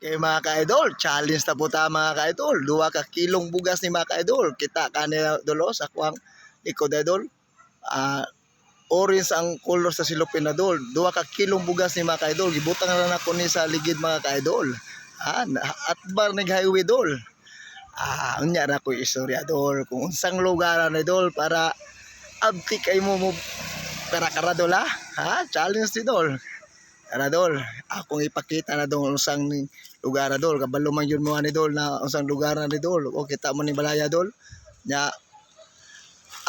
Okay mga ka-idol, challenge na po ta mga ka-idol. 2 ka kilong bugas ni mga ka-idol. Kita kanila dolo sa kuwang likod idol. Orange ang color sa silupin na dol. 2 ka kilong bugas ni mga ka-idol. Gibutang na lang ako ni sa ligid mga ka-idol. At bar nag-highway dol. Unya na ko istorya dol. Kung unsang lugar na dol para abti kay mo kara-kara dol ha. Challenge ni dol. Tara dol, akong ipakita na dol unsang lugar na dol. Kabalo man yun mo ni dol na unsang lugar na ni dol. O kita mo ni balaya dol. Nya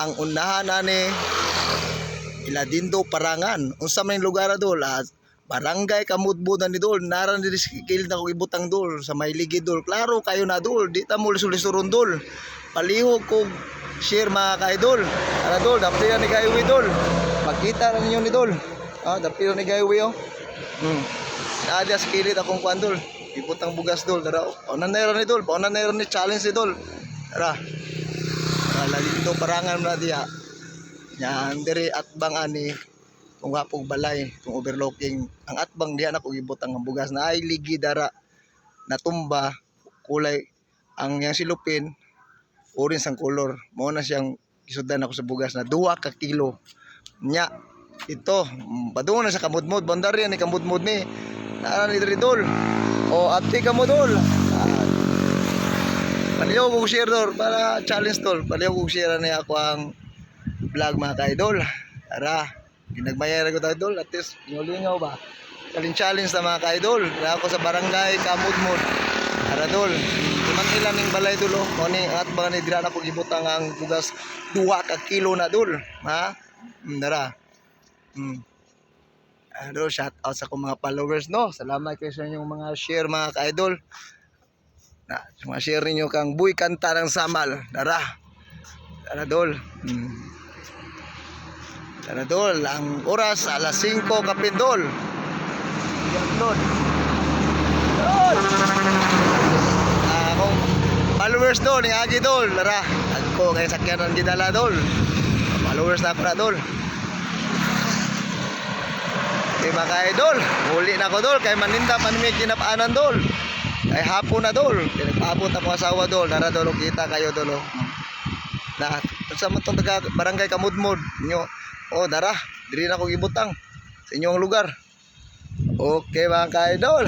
ang unahan na ni Iladindo Parangan. Unsa man yung lugar na dol? Barangay Kamudbudan ni dol. Naran diri kilid na ko ibutang dol sa may ligid dol. Klaro kayo na dol. Di ta mo lisulisuron dol. Palihog ko share mga ka-idol. Tara dol, dapti na ni Gaywe dol. Makita na ninyo ni dol. Dapti na ni Gaywe oh. Nadia sa kilid akong kuan dol. Ibutang bugas dol. Tara, paunan na ni dol. Paunan na ni challenge ni dol. Tara. Iladindo Parangan na diya. Yan diri atbang ani kung wapog balay, kung overlooking ang atbang diha na kung ibutang ang bugas na ay ligi dara natumba kulay ang yang silupin orange ang color mo na siyang isudan ako sa bugas na 2 ka kilo nya ito padung na sa kamudmod bandar yan ni kamudmod ni nara ni dol o abti ka mo dol paliw ko share dol para challenge dol paliw ko share na ako ang vlog mga ka-idol. Tara, ginagmayara ko tayo dol. At least, lingaw ba? Challenge na mga ka-idol. Tara ako sa barangay Kamudmod. Tara dol. Iman ilan ng balay dol. Kani at ba ni dira na po gibutang ang bugas 2 ka kilo na dol. Ha? Tara. Ano, shout out sa akong mga followers no. Salamat kayo sa inyong mga share mga ka-idol. Na, mga share niyo kang Buy Kanta ng Samal. Tara. Tara dol. Tara dol, ang oras alas 5 kapindol. Yan dol. Dol. Kung followers dol, ni Agi dol. Tara, agpo kay sakyanan gidala dol. Followers na para dol. Okay mga ka-idol, huli na ko dol kay maninda man may kinapaanan dol. Kay hapon na dol. Pinagpaabot ako asawa dol. Tara dol, kita kayo dol. Na sa matong taga barangay Kamudmod nyo. Dara, diri na ko gibutang sa inyong lugar. Okay mga ka-idol.